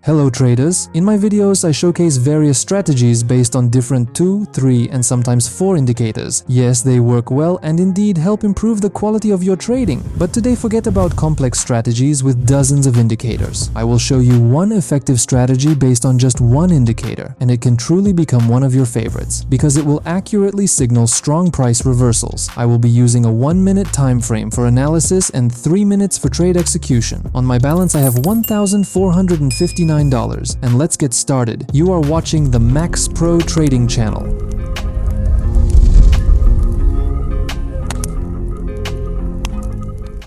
Hello traders, in my videos I showcase various strategies based on different 2, 3 and sometimes 4 indicators. Yes, they work well and indeed help improve the quality of your trading. But today forget about complex strategies with dozens of indicators. I will show you one effective strategy based on just one indicator, and it can truly become one of your favorites because it will accurately signal strong price reversals. I will be using a 1-minute time frame for analysis and 3 minutes for trade execution. On my balance I have $1,459, and let's get started. You are watching the Max Pro Trading channel.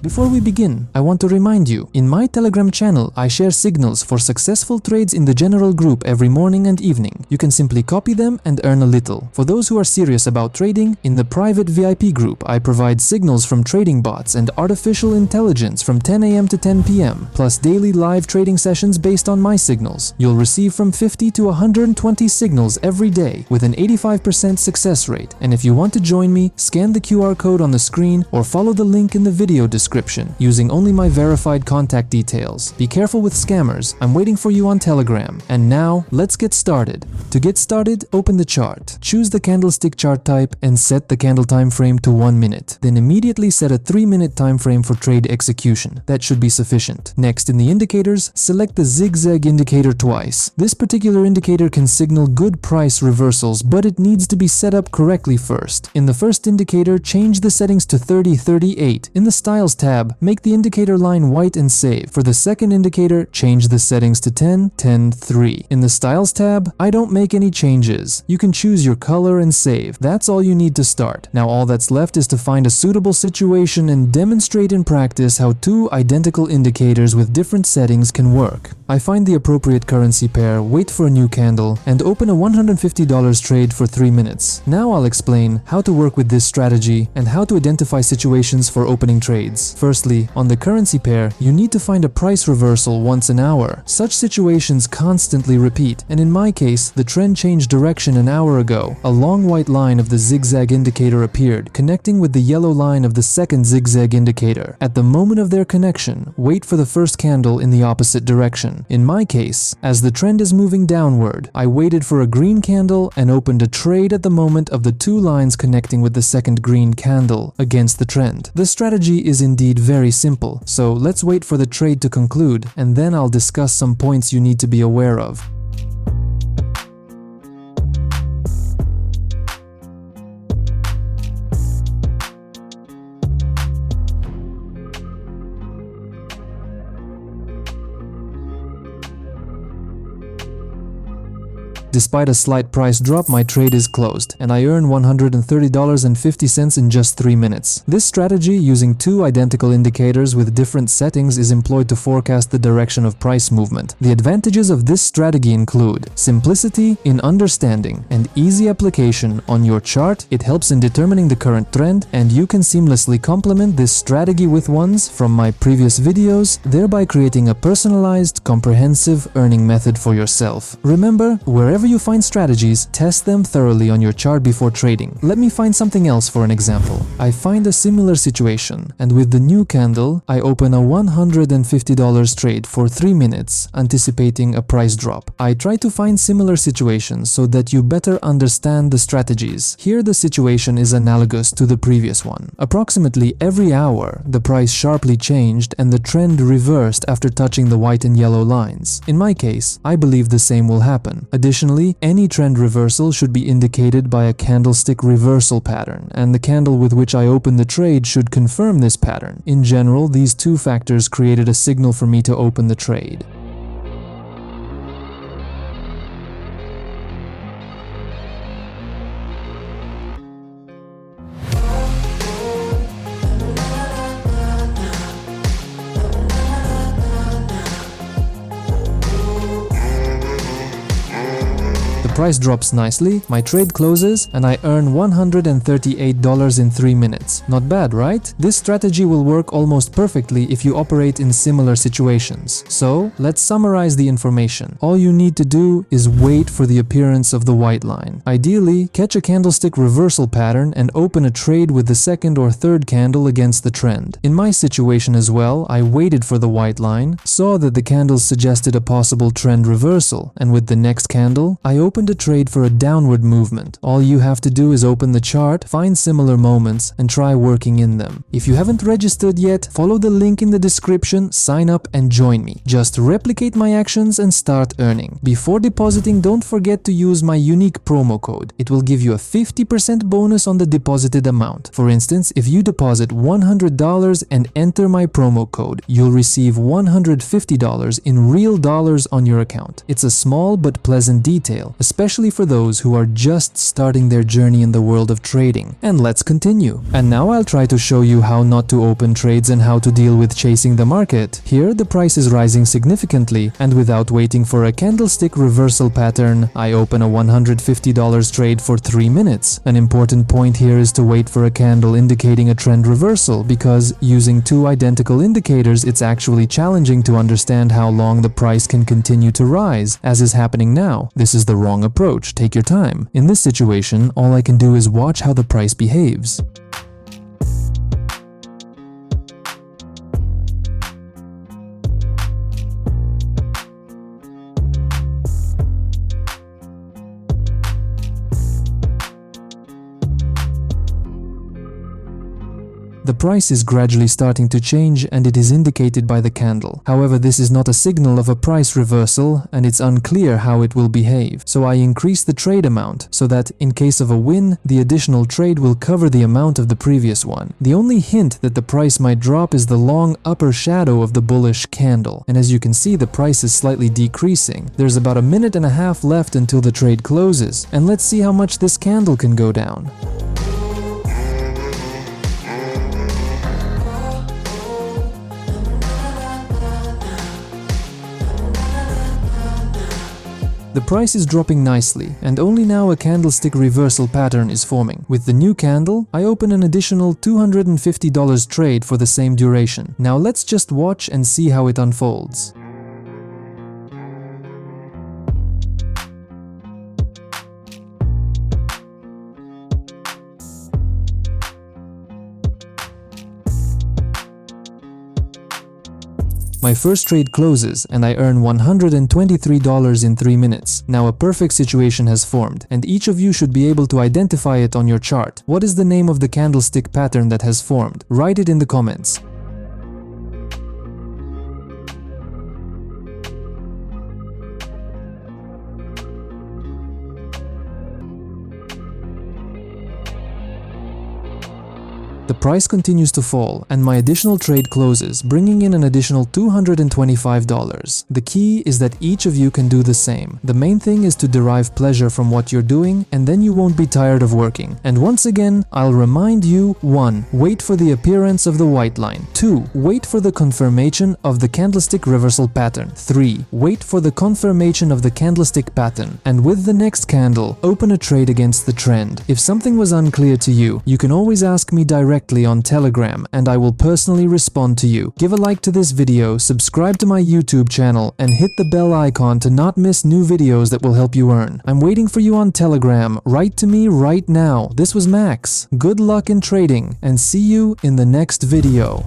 Before we begin, I want to remind you, in my Telegram channel, I share signals for successful trades in the general group every morning and evening. You can simply copy them and earn a little. For those who are serious about trading, in the private VIP group, I provide signals from trading bots and artificial intelligence from 10 AM to 10 PM, plus daily live trading sessions based on my signals. You'll receive from 50 to 120 signals every day with an 85% success rate. And if you want to join me, scan the QR code on the screen or follow the link in the video description using only my verified contact details. Be careful with scammers. I'm waiting for you on Telegram. And now, let's get started. To get started, open the chart. Choose the candlestick chart type and set the candle time frame to 1 minute. Then immediately set a 3-minute time frame for trade execution. That should be sufficient. Next, in the indicators, select the zigzag indicator twice. This particular indicator can signal good price reversals, but it needs to be set up correctly first. In the first indicator, change the settings to 30-38. In the styles tab, make the indicator line white and save. For the second indicator, change the settings to 10-10-3. In the styles tab, I don't make any changes. You can choose your color and save. That's all you need to start. Now all that's left is to find a suitable situation and demonstrate in practice how two identical indicators with different settings can work. I find the appropriate currency pair, wait for a new candle, and open a $150 trade for 3 minutes. Now I'll explain how to work with this strategy and how to identify situations for opening trades. Firstly, on the currency pair, you need to find a price reversal once an hour. Such situations constantly repeat, and in my case, the trend changed direction an hour ago. A long white line of the zigzag indicator appeared, connecting with the yellow line of the second zigzag indicator. At the moment of their connection, wait for the first candle in the opposite direction. In my case, as the trend is moving downward, I waited for a green candle and opened a trade at the moment of the two lines connecting with the second green candle against the trend. The strategy is indeed very simple, so let's wait for the trade to conclude, and then I'll discuss some points you need to be aware of. Despite a slight price drop, my trade is closed, and I earn $130.50 in just 3 minutes. This strategy, using two identical indicators with different settings, is employed to forecast the direction of price movement. The advantages of this strategy include simplicity in understanding and easy application on your chart. It helps in determining the current trend, and you can seamlessly complement this strategy with ones from my previous videos, thereby creating a personalized, comprehensive earning method for yourself. Remember, wherever you find strategies, test them thoroughly on your chart before trading. Let me find something else for an example. I find a similar situation, and with the new candle, I open a $150 trade for 3 minutes, anticipating a price drop. I try to find similar situations so that you better understand the strategies. Here the situation is analogous to the previous one. Approximately every hour, the price sharply changed and the trend reversed after touching the white and yellow lines. In my case, I believe the same will happen. Additionally, any trend reversal should be indicated by a candlestick reversal pattern, and the candle with which I open the trade should confirm this pattern. In general, these two factors created a signal for me to open the trade. The price drops nicely, my trade closes, and I earn $138 in 3 minutes. Not bad, right? This strategy will work almost perfectly if you operate in similar situations. So, let's summarize the information. All you need to do is wait for the appearance of the white line. Ideally, catch a candlestick reversal pattern and open a trade with the second or third candle against the trend. In my situation as well, I waited for the white line, saw that the candles suggested a possible trend reversal, and with the next candle, I opened a trade for a downward movement. All you have to do is open the chart, find similar moments, and try working in them. If you haven't registered yet, follow the link in the description, sign up and join me. Just replicate my actions and start earning. Before depositing, don't forget to use my unique promo code. It will give you a 50% bonus on the deposited amount. For instance, if you deposit $100 and enter my promo code, you'll receive $150 in real dollars on your account. It's a small but pleasant detail, especially for those who are just starting their journey in the world of trading. And let's continue. And now I'll try to show you how not to open trades and how to deal with chasing the market. Here, the price is rising significantly, and without waiting for a candlestick reversal pattern, I open a $150 trade for 3 minutes. An important point here is to wait for a candle indicating a trend reversal, because using two identical indicators, it's actually challenging to understand how long the price can continue to rise, as is happening now. This is the wrong approach. Take your time. In this situation, all I can do is watch how the price behaves. The price is gradually starting to change and it is indicated by the candle. However, this is not a signal of a price reversal and it's unclear how it will behave. So I increase the trade amount so that in case of a win, the additional trade will cover the amount of the previous one. The only hint that the price might drop is the long upper shadow of the bullish candle. And as you can see, the price is slightly decreasing. There's about a minute and a half left until the trade closes. And let's see how much this candle can go down. The price is dropping nicely, and only now a candlestick reversal pattern is forming. With the new candle, I open an additional $250 trade for the same duration. Now let's just watch and see how it unfolds. My first trade closes and I earn $123 in 3 minutes. Now a perfect situation has formed, and each of you should be able to identify it on your chart. What is the name of the candlestick pattern that has formed? Write it in the comments. The price continues to fall, and my additional trade closes, bringing in an additional $225. The key is that each of you can do the same. The main thing is to derive pleasure from what you're doing, and then you won't be tired of working. And once again, I'll remind you: 1. Wait for the appearance of the white line. 2. Wait for the confirmation of the candlestick reversal pattern. 3. Wait for the confirmation of the candlestick pattern, and with the next candle, open a trade against the trend. If something was unclear to you, you can always ask me directly on Telegram, and I will personally respond to you. Give a like to this video, subscribe to my YouTube channel, and hit the bell icon to not miss new videos that will help you earn. I'm waiting for you on Telegram. Write to me right now. This was Max. Good luck in trading, and see you in the next video.